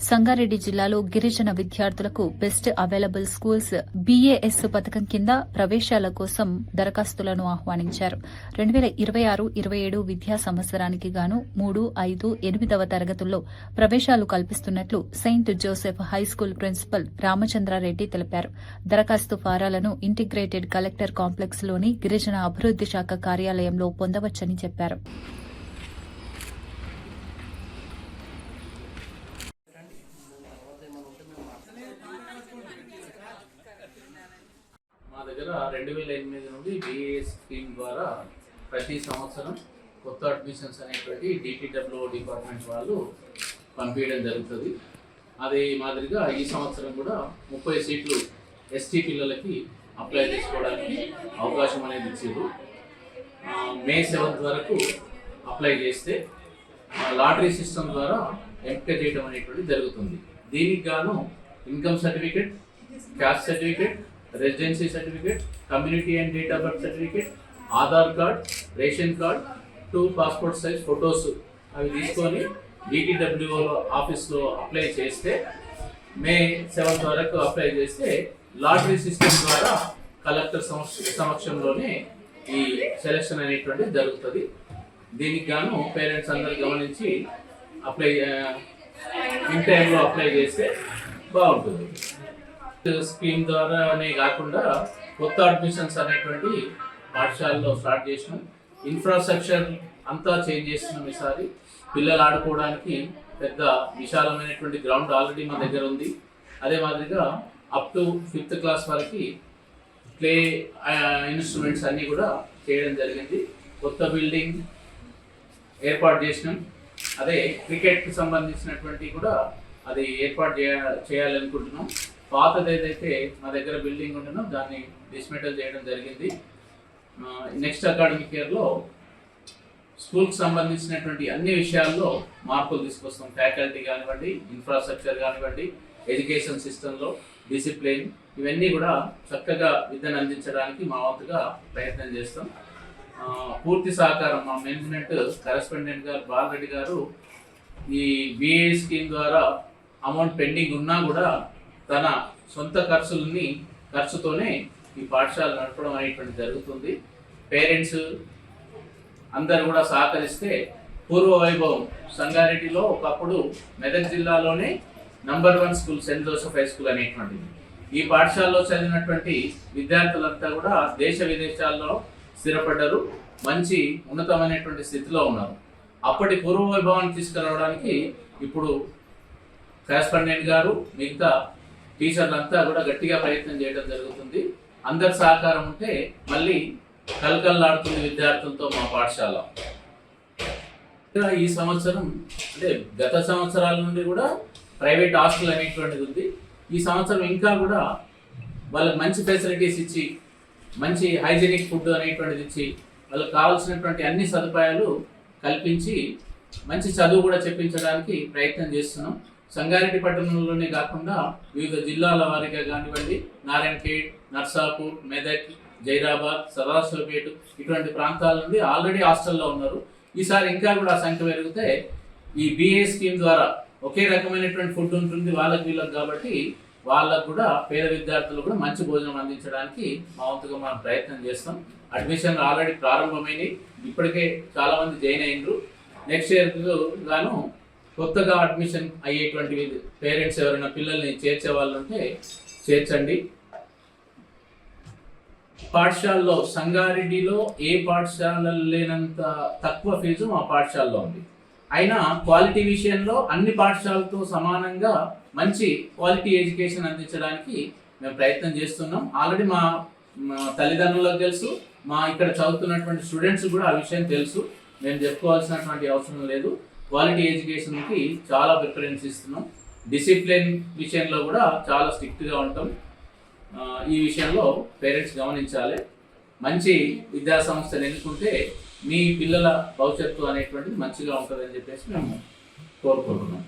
సంగారెడ్డి జిల్లాలో గిరిజన విద్యార్థులకు బెస్ట్ అవైలబుల్ స్కూల్స్ బీఏఎస్ పథకం కింద ప్రవేశాల కోసం దరఖాస్తులను ఆహ్వానించారు. 2026-27 విద్యా సంవత్సరానికి గాను 3, 5, 8వ తరగతుల్లో ప్రవేశాలు కల్పిస్తున్నట్లు Saint Joseph high school principal Ramachandra Reddy తెలిపారు. దరఖాస్తు ఫారాలను ఇంటిగ్రేటెడ్ కలెక్టర్ కాంప్లెక్స్ లోని గిరిజన అభివృద్ది శాఖ కార్యాలయంలో పొందవచ్చని చెప్పారు. మా దగ్గర 2008 నుండి బీఏఎస్ స్కీమ్ ద్వారా ప్రతి సంవత్సరం కొత్త అడ్మిషన్స్ అనేటువంటి డిటిడబ్ల్యూ డిపార్ట్మెంట్ వాళ్ళు పంపించడం జరుగుతుంది. అదే మాదిరిగా ఈ సంవత్సరం కూడా 30 సీట్లు ఎస్టీ పిల్లలకి అప్లై చేసుకోవడానికి అవకాశం అనేది ఇచ్చారు. మే 7 వరకు అప్లై చేస్తే లాటరీ సిస్టమ్ ద్వారా ఎంపిక చేయడం అనేటువంటి జరుగుతుంది. దీనికి గాను income certificate, caste certificate, residency certificate, community and date of birth certificate, Aadhaar card, ration card, 2 passport size photos అవి తీసుకొని డిటిడబ్ల్యూ ఆఫీస్లో అప్లై చేస్తే మే 7 వరకు అప్లై చేస్తే లాటరీ సిస్టమ్ ద్వారా కలెక్టర్ సమక్షంలోనే ఈ సెలక్షన్ అనేటువంటిది జరుగుతుంది. దీనికి గాను పేరెంట్స్ అందరూ గమనించి అప్లై ఇన్ టైంలో అప్లై చేస్తే బాగుంటుంది. స్కీమ్ ద్వారానే కాకుండా కొత్త అడ్మిషన్స్ అనేటువంటి పాఠశాలలో స్టార్ట్ చేసినాం. ఇన్ఫ్రాస్ట్రక్చర్ అంతా చేంజ్ చేస్తున్నాం. ఈసారి పిల్లలు ఆడుకోవడానికి పెద్ద విశాలమైనటువంటి గ్రౌండ్ ఆల్రెడీ మా దగ్గర ఉంది. అదే మాదిరిగా అప్ టు 5th క్లాస్ వరకు ప్లే ఇన్స్ట్రుమెంట్స్ అన్నీ కూడా చేయడం జరిగింది. కొత్త బిల్డింగ్ ఏర్పాటు చేసినాం. అదే క్రికెట్కి సంబంధించినటువంటి కూడా అది ఏర్పాటు చేయాలనుకుంటున్నాం. పాతది ఏదైతే మా దగ్గర బిల్డింగ్ ఉంటున్నాం దాన్ని డిస్మెటల్ చేయడం జరిగింది. నెక్స్ట్ అకాడమిక్ ఇయర్లో స్కూల్కి సంబంధించినటువంటి అన్ని విషయాల్లో మార్పులు తీసుకొస్తాం. ఫ్యాకల్టీ కానివ్వండి, ఇన్ఫ్రాస్ట్రక్చర్ కానివ్వండి, ఎడ్యుకేషన్ సిస్టంలో డిసిప్లిన్, ఇవన్నీ కూడా చక్కగా విద్యను అందించడానికి మా వంతుగా ప్రయత్నం చేస్తాం. పూర్తి సహకారం మా మేనేజ్మెంట్ కరెస్పాండెంట్ గారు బాలరెడ్డి గారు ఈ బిఏ స్కీమ్ ద్వారా అమౌంట్ పెండింగ్ ఉన్నా కూడా తన సొంత ఖర్చుతోనే ఈ పాఠశాల నడపడం అనేటువంటి జరుగుతుంది. పేరెంట్స్ అందరు కూడా సహకరిస్తే పూర్వ వైభవం సంగారెడ్డిలో ఒకప్పుడు మెదక్ జిల్లాలోనే number 1 school Saint Joseph high school అనేటువంటిది. ఈ పాఠశాలలో చదివినటువంటి విద్యార్థులంతా కూడా దేశ విదేశాల్లో స్థిరపడ్డారు, మంచి ఉన్నతమైనటువంటి స్థితిలో ఉన్నారు. అప్పటి పూర్వ వైభవాన్ని తీసుకురావడానికి ఇప్పుడు కరెస్పాండెంట్ గారు మిగతా టీచర్లంతా కూడా గట్టిగా ప్రయత్నం చేయడం జరుగుతుంది. అందరి సహకారం ఉంటే మళ్ళీ కలకల్లాడుతుంది విద్యార్థులతో మా పాఠశాల. ఈ సంవత్సరం అంటే గత సంవత్సరాల నుండి కూడా ప్రైవేట్ హాస్టల్ అనేటువంటిది ఉంది. ఈ సంవత్సరం ఇంకా కూడా వాళ్ళకి మంచి ఫెసిలిటీస్ ఇచ్చి, మంచి హైజీనిక్ ఫుడ్ అనేటువంటిది ఇచ్చి, వాళ్ళకి కావాల్సినటువంటి అన్ని సదుపాయాలు కల్పించి మంచి చదువు కూడా చెప్పించడానికి ప్రయత్నం చేస్తున్నాం. సంగారెడ్డి పట్టణంలోనే కాకుండా వివిధ జిల్లాల వారీగా కానివ్వండి, నారాయణఖేడ్, నర్సాపూర్, మెదక్, జైరాబాద్, సదాశివపేట ఇటువంటి ప్రాంతాల నుండి ఆల్రెడీ హాస్టల్లో ఉన్నారు. ఈసారి ఇంకా కూడా సంఖ్య పెరిగితే ఈ బిఏ స్కీమ్ ద్వారా ఒకే రకమైనటువంటి ఫుడ్ ఉంటుంది వీళ్ళకి కాబట్టి వాళ్ళకు కూడా పేద విద్యార్థులు కూడా మంచి భోజనం అందించడానికి మా వంతుగా మనం ప్రయత్నం చేస్తాం. అడ్మిషన్లు ఆల్రెడీ ప్రారంభమైనవి, ఇప్పటికే చాలా మంది జాయిన్ అయినరు. నెక్స్ట్ ఇయర్ గాను కొత్తగా అడ్మిషన్ అయ్యేటువంటి పేరెంట్స్ ఎవరైనా పిల్లల్ని చేర్చే వాళ్ళు ఉంటే చేర్చండి. పాఠశాలలో సంగారెడ్డిలో ఏ పాఠశాలలు లేనంత తక్కువ ఫీజు మా పాఠశాలలో ఉంది. అయినా క్వాలిటీ విషయంలో అన్ని పాఠశాలతో సమానంగా మంచి క్వాలిటీ ఎడ్యుకేషన్ అందించడానికి మేము ప్రయత్నం చేస్తున్నాం. ఆల్రెడీ మా తల్లిదండ్రులకు తెలుసు, మా ఇక్కడ చదువుతున్నటువంటి స్టూడెంట్స్ కూడా ఆ విషయం తెలుసు. మేము చెప్పుకోవాల్సినటువంటి అవసరం లేదు. క్వాలిటీ ఎడ్యుకేషన్కి చాలా ప్రిఫరెన్స్ ఇస్తున్నాం. డిసిప్లిన్ విషయంలో కూడా చాలా స్ట్రిక్ట్గా ఉంటాం. ఈ విషయంలో పేరెంట్స్ గమనించాలి. మంచి విద్యా సంస్థలు ఎన్నుకుంటే మీ పిల్లల భవిష్యత్తు అనేటువంటిది మంచిగా ఉంటుందని చెప్పేసి మేము కోరుకుంటున్నాం.